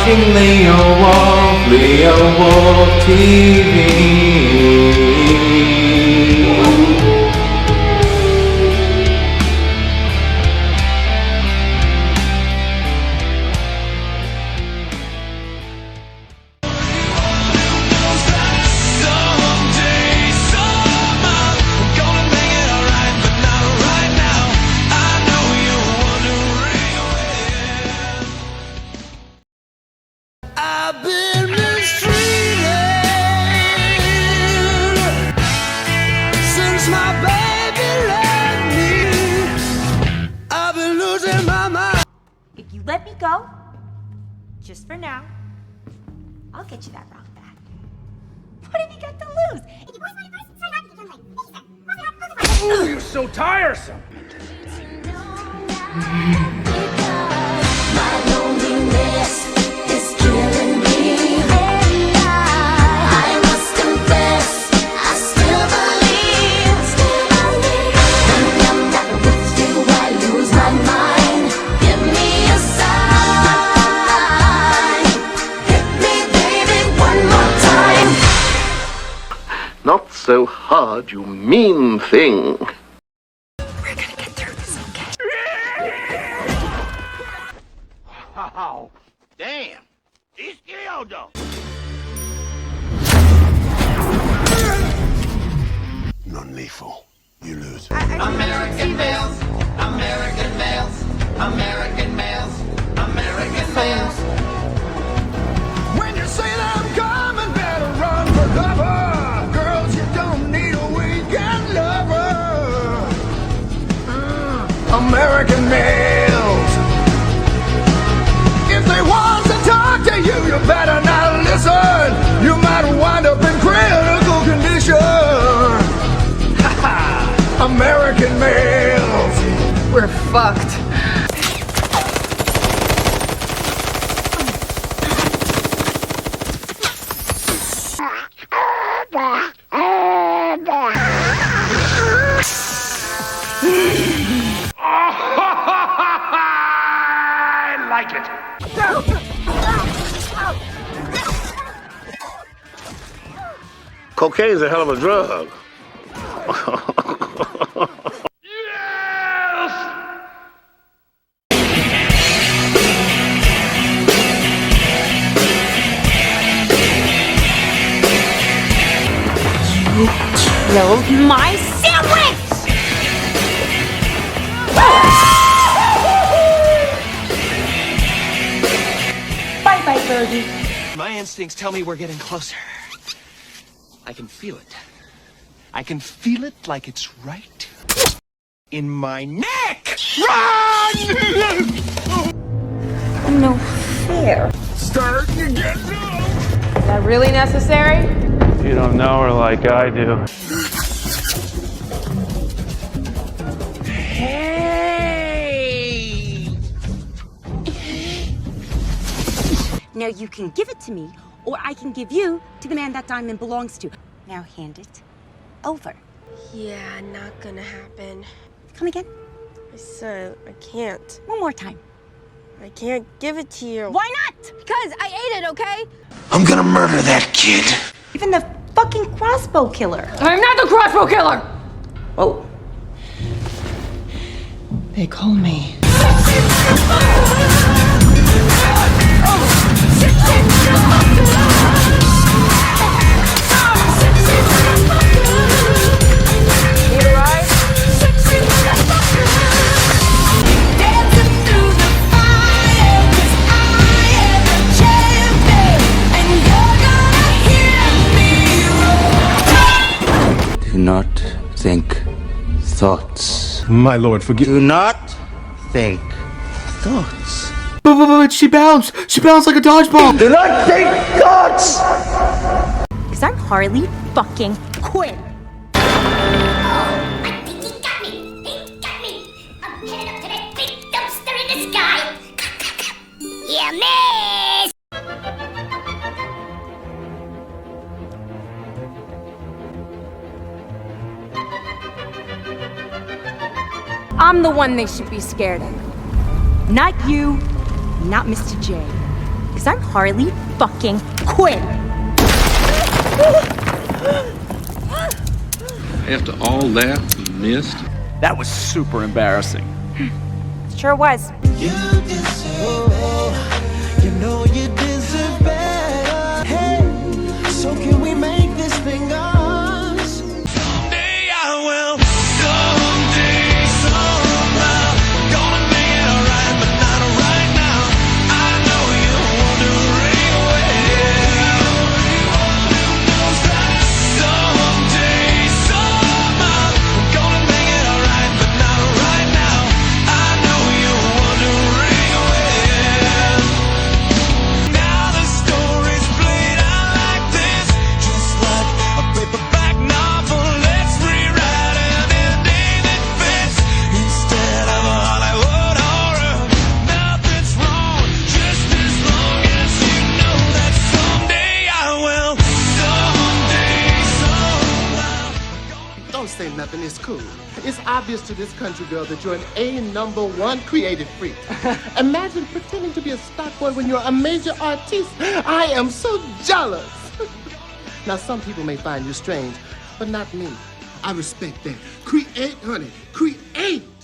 watching Leowolf TV. I've been mistreated since my baby left me. I've been losing my mind. If you let me go, just for now, I'll get you that rock back. What have you got to lose? If you boys want it first, try not to become like me. Oh, you're so tiresome. My loneliness is killing me, and I must confess, I still believe. When I'm not with you, I lose my mind. Give me a sign. Hit me, baby, one more time. Not so hard, you mean thing. We're gonna get through this, okay? Oh, damn. He's Kyoto. Non-lethal. You lose. American males, American males, American males, American males. When you say that I'm coming, better run for cover. Girls, you don't need a weekend lover. American males. If they want to talk to you, you better not listen. You might wind up in critical condition. American males. We're fucked. I like it. Cocaine's a hell of a drug. Yes! Killed my sandwich! Bye-bye, birdie. My instincts tell me we're getting closer. I can feel it. I can feel it like it's right in my neck! Run! No fair. Starting to get low. Is that really necessary? You don't know her like I do. Hey! Now you can give it to me, or I can give you to the man that diamond belongs to. Now hand it over. Yeah, not gonna happen. Come again? I said I can't. One more time. I can't give it to you. Why not? Because I ate it, okay? I'm gonna murder that kid. Even the fucking crossbow killer. I'm not the crossbow killer! Oh. They call me. Need a ride? Dancing through the fire, 'cause I am the champion, and you're gonna hear me roar. Do not think thoughts. My lord, forgive. Do not think thoughts. But she bounced. She bounced like a dodgeball. Do not think thoughts! Because I'm Harley fucking Quinn. I think he got me. He got me. I'm headed up to that big dumpster in the sky. You miss. I'm the one they should be scared of. Not you, not Mr. J. Because I'm Harley fucking Quinn. After all that you missed? That was super embarrassing. Sure was. You deserve it. You know you deserve better. Hey, so can we make this thing ours? Someday I will. Someday, somehow. Gonna make it alright, but not right now. I know you want to ring away. Someday, somehow. Gonna make it alright, but not right now. I know you want to ring away. Now the story's played out like this, just like a paperback novel. Let's rewrite an ending that fits instead of a Hollywood horror. Nothing's wrong, just as long as you know that someday I will. Someday, somehow. Don't say nothing, it's cool. It's obvious to this country girl that you're an #1 creative freak. Imagine pretending to be a stock boy when you're a major artiste. I am so jealous. Now, some people may find you strange, but not me. I respect that. Create, honey, create.